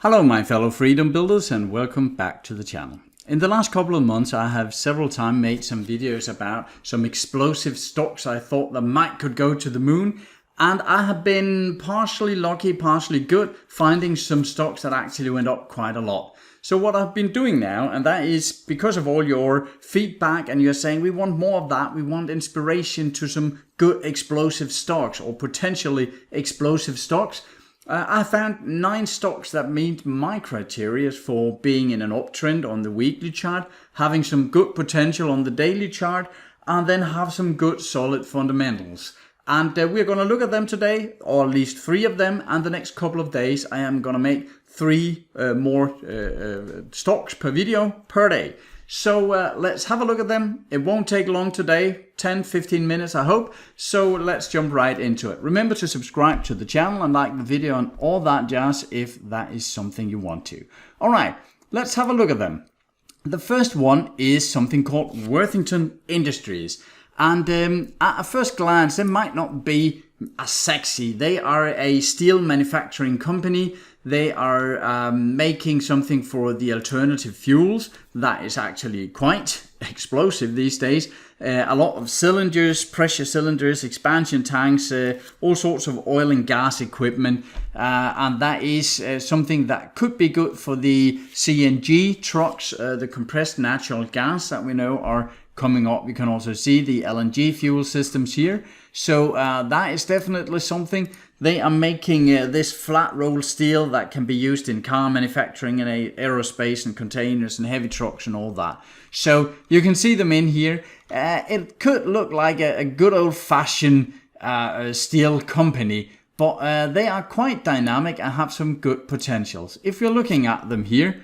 Hello my fellow freedom builders and welcome back to the channel. In the last couple of months I have several times made some videos about some explosive stocks I thought that might could go to the moon, and I have been partially lucky, partially good, finding some stocks that actually went up quite a lot. So what I've been doing now, and that is because of all your feedback and you're saying we want more of that, we want inspiration to some good explosive stocks or potentially explosive stocks. I found 9 stocks that meet my criteria for being in an uptrend on the weekly chart, having some good potential on the daily chart, and then have some good solid fundamentals. And we're going to look at them today, or at least 3 of them, and the next couple of days I am going to make 3 more stocks per video per day. So let's have a look at them. It won't take long today, 10-15 minutes I hope. So let's jump right into it. Remember to subscribe to the channel and like the video and all that jazz if that is something you want to. Alright, let's have a look at them. The first one is something called Worthington Industries. And at a first glance, they might not be as sexy. They are a steel manufacturing company. They are making something for the alternative fuels that is actually quite explosive these days. A lot of cylinders, pressure cylinders, expansion tanks, all sorts of oil and gas equipment. And that is something that could be good for the CNG trucks, the compressed natural gas that we know are coming up. You can also see the LNG fuel systems here. So that is definitely something. They are making this flat rolled steel that can be used in car manufacturing and aerospace and containers and heavy trucks and all that. So you can see them in here. It could look like a good old fashioned steel company, but they are quite dynamic and have some good potentials. If you're looking at them here,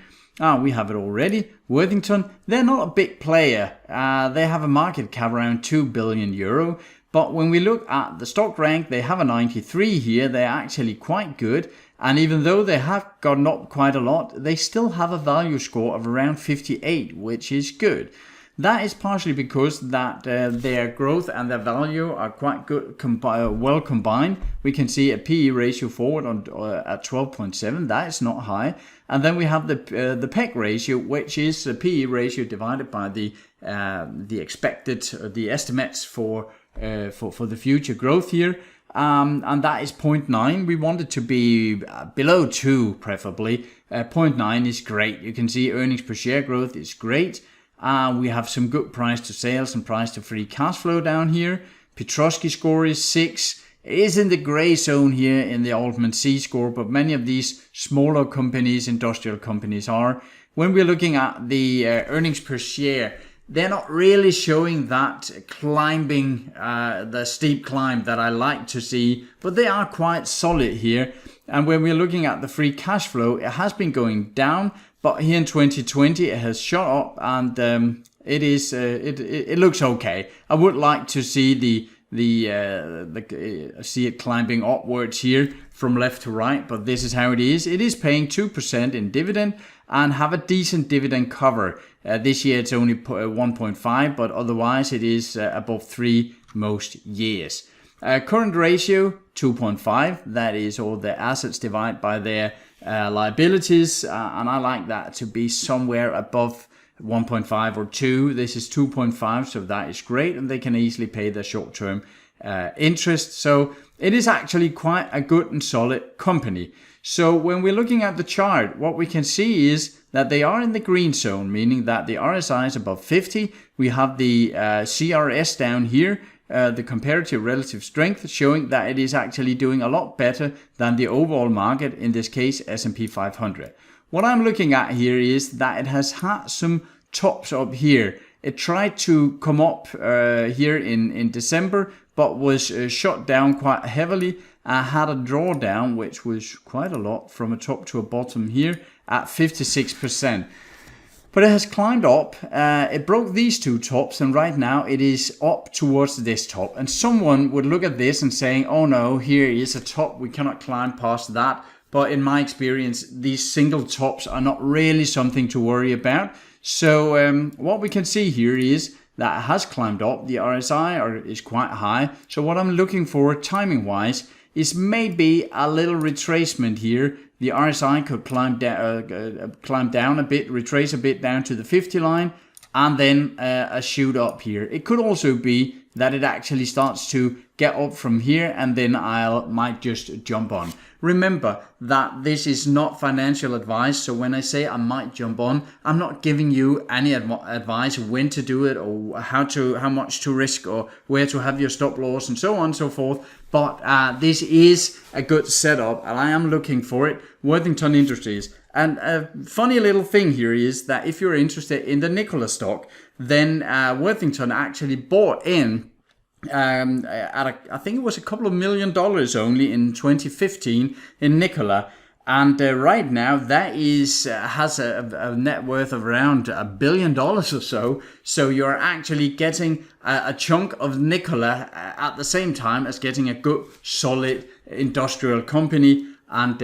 we have it already. Worthington, they're not a big player. They have a market cap around 2 billion euro. But when we look at the stock rank, they have a 93 here. They're actually quite good. And even though they have gotten up quite a lot, they still have a value score of around 58, which is good. That is partially because that their growth and their value are quite good, well combined. We can see a PE ratio forward at 12.7. That is not high. And then we have the PEG ratio, which is the PE ratio divided by the expected, the estimates for the future growth here. And that is 0.9. We want it to be below 2, preferably. 0.9 is great. You can see earnings per share growth is great. We have some good price to sales and price to free cash flow down here. Petrosky score is 6. It is in the gray zone here in the Altman C score, but many of these smaller companies, industrial companies are. When we're looking at the earnings per share, they're not really showing that climbing, the steep climb that I like to see, but they are quite solid here. And when we're looking at the free cash flow, it has been going down, but here in 2020 it has shot up, and it looks okay. I would like to see see it climbing upwards here from left to right, but this is how it is. It is paying 2% in dividend and have a decent dividend cover. This year it's only 1.5, but otherwise it is above 3 most years. Current ratio 2.5. That is all the assets divided by their liabilities, and I like that to be somewhere above 1.5 or 2. This is 2.5, so that is great, and they can easily pay their short-term interest. So it is actually quite a good and solid company. So when we're looking at the chart, what we can see is that they are in the green zone, meaning that the RSI is above 50. We have the CRS down here, the comparative relative strength, showing that it is actually doing a lot better than the overall market, in this case S&P 500. What I'm looking at here is that it has had some tops up here. It tried to come up here in December, but was shot down quite heavily. Had a drawdown, which was quite a lot from a top to a bottom here at 56%. But it has climbed up. It broke these 2 tops, and right now it is up towards this top. And someone would look at this and saying, oh no, here is a top, we cannot climb past that. But in my experience, these single tops are not really something to worry about. So what we can see here is that it has climbed up. The RSI is quite high. So what I'm looking for timing wise is maybe a little retracement here the RSI could climb down a bit, retrace a bit down to the 50 line, and then a shoot up here. It could also be that it actually starts to get up from here, and then I might just jump on. Remember that this is not financial advice, so when I say I might jump on, I'm not giving you any advice when to do it, or how much to risk, or where to have your stop loss, and so on and so forth. But this is a good setup, and I am looking for it. Worthington Industries. And a funny little thing here is that if you're interested in the Nikola stock, then Worthington actually bought in I think it was a couple of $1 million only in 2015 in Nikola, and right now that has a net worth of around $1 billion or so. So you're actually getting a chunk of Nikola at the same time as getting a good solid industrial company. And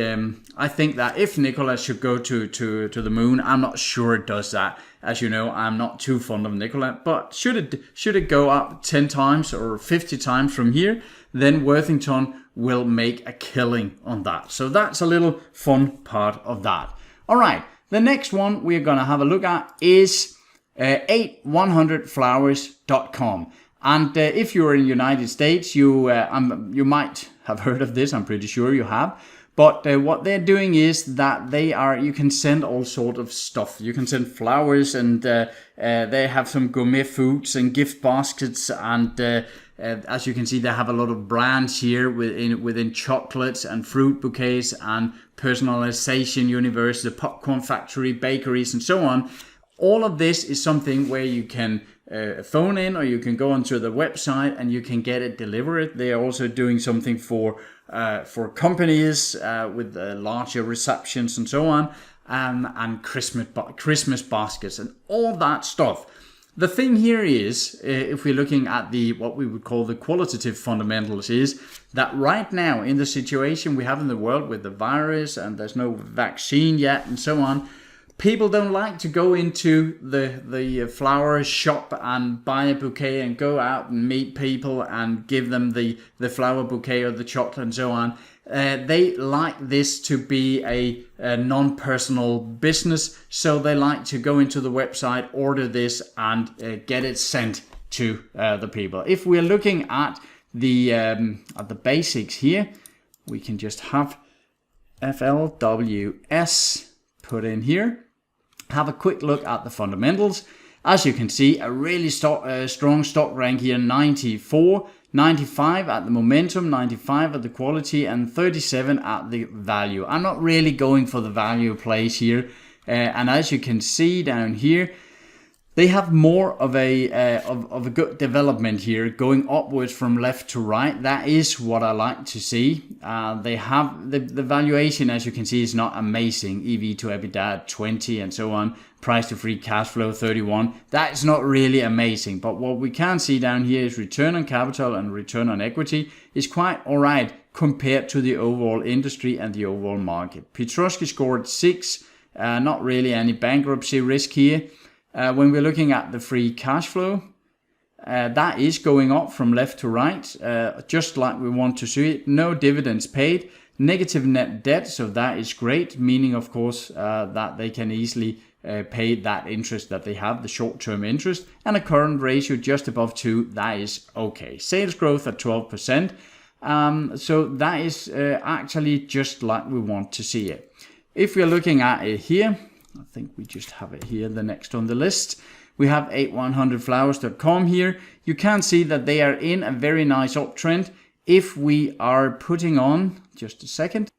I think that if Nikola should go to the moon, I'm not sure it does that. As you know, I'm not too fond of Nikola, but should it go up 10 times or 50 times from here, then Worthington will make a killing on that. So that's a little fun part of that. All right, the next one we're going to have a look at is 8100flowers.com. And if you're in the United States, you might have heard of this. I'm pretty sure you have. But what they're doing is that you can send all sort of stuff. You can send flowers, and they have some gourmet foods and gift baskets. And as you can see, they have a lot of brands here within chocolates and fruit bouquets and personalization universe, the popcorn factory, bakeries, and so on. All of this is something where you can phone in, or you can go onto the website and you can get it delivered. They are also doing something for companies with larger receptions and so on, and Christmas baskets and all that stuff. The thing here is, if we're looking at what we would call the qualitative fundamentals, is that right now in the situation we have in the world with the virus, and there's no vaccine yet and so on, people don't like to go into the flower shop and buy a bouquet and go out and meet people and give them the flower bouquet or the chocolate and so on. They like this to be a non-personal business, so they like to go into the website, order this, and get it sent to the people. If we're looking at the basics here, we can just have FLWS put in here. Have a quick look at the fundamentals. As you can see, a really strong stock rank here, 94, 95 at the momentum, 95 at the quality, and 37 at the value. I'm not really going for the value plays here, and as you can see down here, they have more of a good development here, going upwards from left to right. That is what I like to see. They have the valuation, as you can see, is not amazing. EV to EBITDA at 20 and so on. Price to free cash flow 31. That is not really amazing. But what we can see down here is return on capital and return on equity is quite all right compared to the overall industry and the overall market. Petrosky scored 6. Not really any bankruptcy risk here. When we're looking at the free cash flow, that is going up from left to right, just like we want to see it. No dividends paid, negative net debt, so that is great, meaning of course that they can easily pay that interest that they have, the short-term interest, and a current ratio just above 2, that is okay. Sales growth at 12%, so that is actually just like we want to see it. If we're looking at it here, I think we just have it here, the next on the list. We have 8100flowers.com here. You can see that they are in a very nice uptrend. If we are putting on, just a second,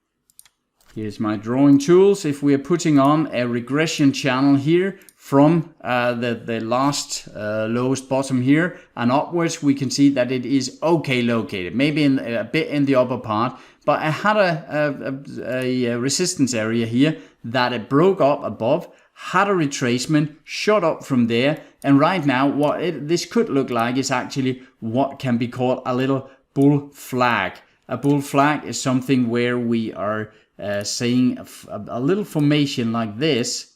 here's my drawing tools. If we are putting on a regression channel here from the last lowest bottom here and upwards, we can see that it is okay located, maybe a bit in the upper part, but I had a resistance area here that it broke up above, had a retracement, shot up from there, and right now what this could look like is actually what can be called a little bull flag. A bull flag is something where we are seeing a little formation like this.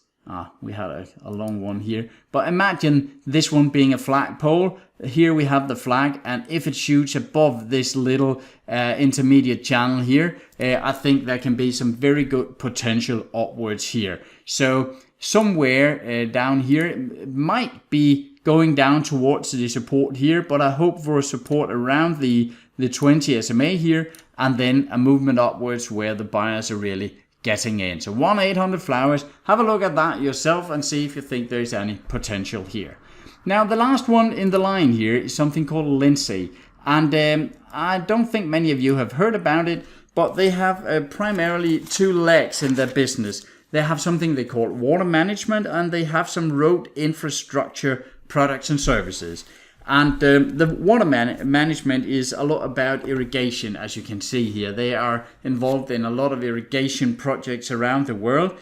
We had a long one here. But imagine this one being a flagpole. Here we have the flag, and if it shoots above this little intermediate channel here, I think there can be some very good potential upwards here. So somewhere down here, it might be going down towards the support here, but I hope for a support around the 20 SMA here, and then a movement upwards where the buyers are really getting in. So 1-800 flowers, have a look at that yourself and see if you think there's any potential here. Now the last one in the line here is something called Lindsay, and I don't think many of you have heard about it, but they have primarily two legs in their business. They have something they call water management, and they have some road infrastructure products and services. And the water management is a lot about irrigation, as you can see here. They are involved in a lot of irrigation projects around the world.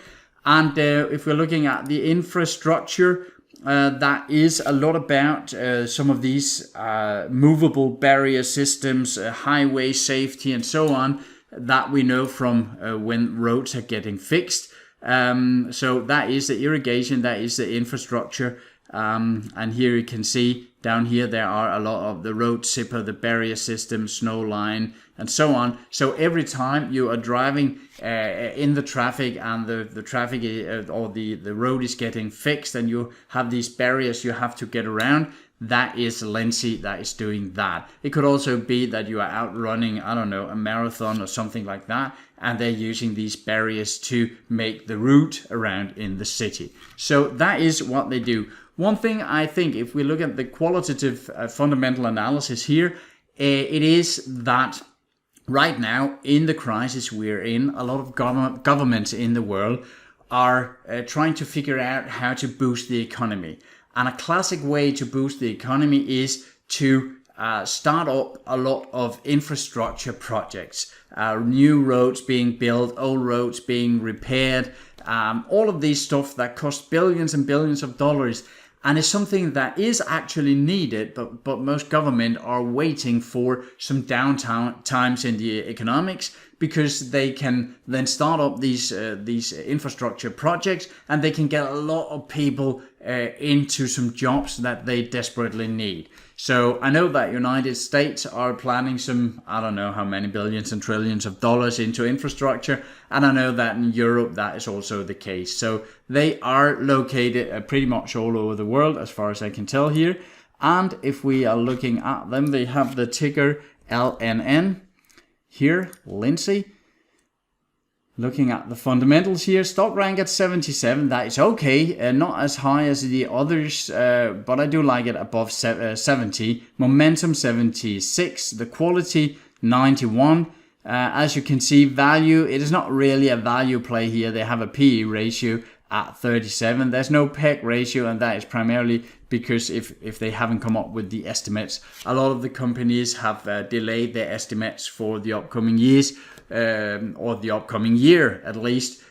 And if we're looking at the infrastructure, that is a lot about some of these movable barrier systems, highway safety and so on, that we know from when roads are getting fixed. So that is the irrigation, that is the infrastructure. And here you can see down here there are a lot of the road zipper, the barrier system, snow line and so on. So every time you are driving in the traffic and the traffic or the road is getting fixed and you have these barriers you have to get around, that is Lindsay that is doing that. It could also be that you are out running, I don't know, a marathon or something like that, and they're using these barriers to make the route around in the city. So that is what they do. One thing I think, if we look at the qualitative fundamental analysis here, it is that right now in the crisis we're in, a lot of governments in the world are trying to figure out how to boost the economy. And a classic way to boost the economy is to start up a lot of infrastructure projects, new roads being built, old roads being repaired, all of these stuff that cost billions and billions of dollars. And it's something that is actually needed, but most government are waiting for some downtown times in the economics, because they can then start up these infrastructure projects, and they can get a lot of people into some jobs that they desperately need. So I know that United States are planning some, I don't know how many billions and trillions of dollars into infrastructure. And I know that in Europe that is also the case. So they are located pretty much all over the world, as far as I can tell here. And if we are looking at them, they have the ticker LNN here, Lindsay. Looking at the fundamentals here, stock rank at 77, that is okay, not as high as the others, but I do like it above 70. Momentum 76, the quality 91. As you can see, value, it is not really a value play here. They have a PE ratio at 37. There's no PEG ratio, and that is primarily because if they haven't come up with the estimates. A lot of the companies have delayed their estimates for the upcoming years, or the upcoming year at least,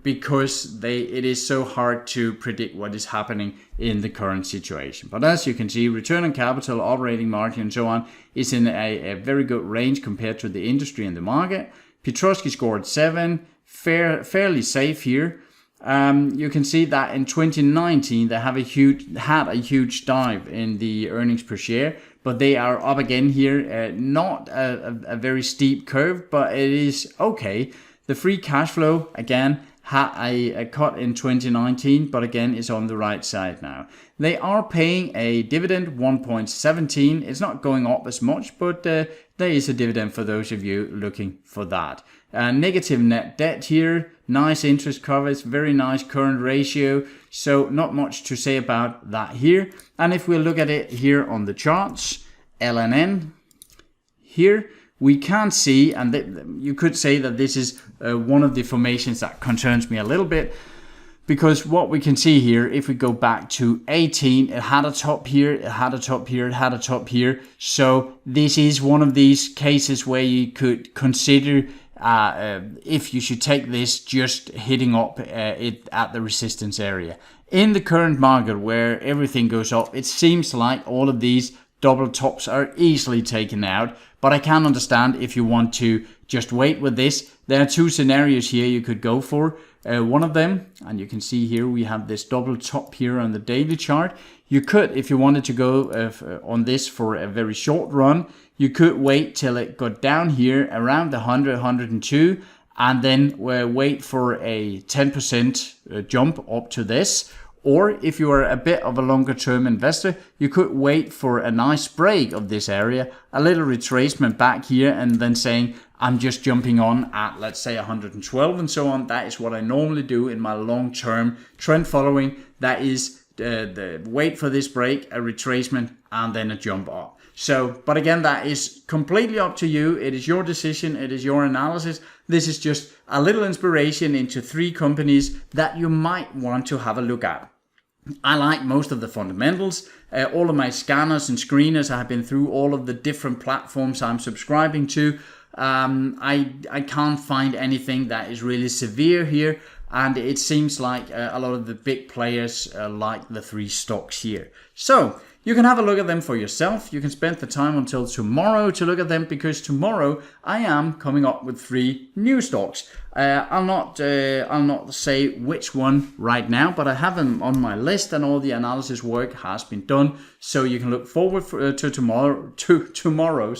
because it is so hard to predict what is happening in the current situation. But as you can see, return on capital, operating margin and so on is in a very good range compared to the industry and the market. Petrosky scored 7, fairly safe here. You can see that in 2019 they had a huge dive in the earnings per share, but they are up again here. Not a very steep curve, but it is okay. The free cash flow again had a cut in 2019, but again is on the right side now. They are paying a dividend 1.17. It's not going up as much, but there is a dividend for those of you looking for that. Negative net debt here, nice interest coverage, very nice current ratio. So not much to say about that here. And if we look at it here on the charts, LNN here, we can see, and you could say that this is one of the formations that concerns me a little bit, because what we can see here, if we go back to 18, it had a top here, it had a top here, it had a top here. So this is one of these cases where you could consider if you should take this just hitting up it at the resistance area. In the current market where everything goes up, it seems like all of these double tops are easily taken out, but I can understand if you want to just wait with this. There are two scenarios here you could go for. one of them, and you can see here we have this double top here on the daily chart. You could, if you wanted to go on this for a very short run, you could wait till it got down here around the 100, 102, and then wait for a 10% jump up to this. Or if you are a bit of a longer term investor, you could wait for a nice break of this area, a little retracement back here, and then saying, I'm just jumping on at, let's say, 112 and so on. That is what I normally do in my long term trend following. That is the wait for this break, a retracement, and then a jump up. So, but again, that is completely up to you. It is your decision. It is your analysis. This is just a little inspiration into 3 companies that you might want to have a look at. I like most of the fundamentals. All of my scanners and screeners, I have been through all of the different platforms I'm subscribing to. I can't find anything that is really severe here. And it seems like a lot of the big players like the 3 stocks here. So you can have a look at them for yourself. You can spend the time until tomorrow to look at them, because tomorrow I am coming up with 3 new stocks. I'll not say which one right now, but I have them on my list, and all the analysis work has been done. So you can look forward to tomorrow.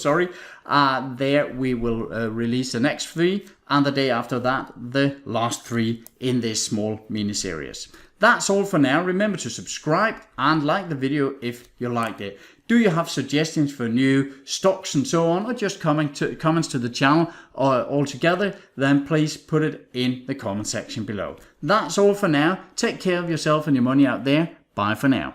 There we will release the next 3, and the day after that the last 3 in this small mini series. That's all for now. Remember to subscribe and like the video if you liked it. Do you have suggestions for new stocks and so on, or just comments to the channel altogether? Then please put it in the comment section below. That's all for now. Take care of yourself and your money out there. Bye for now.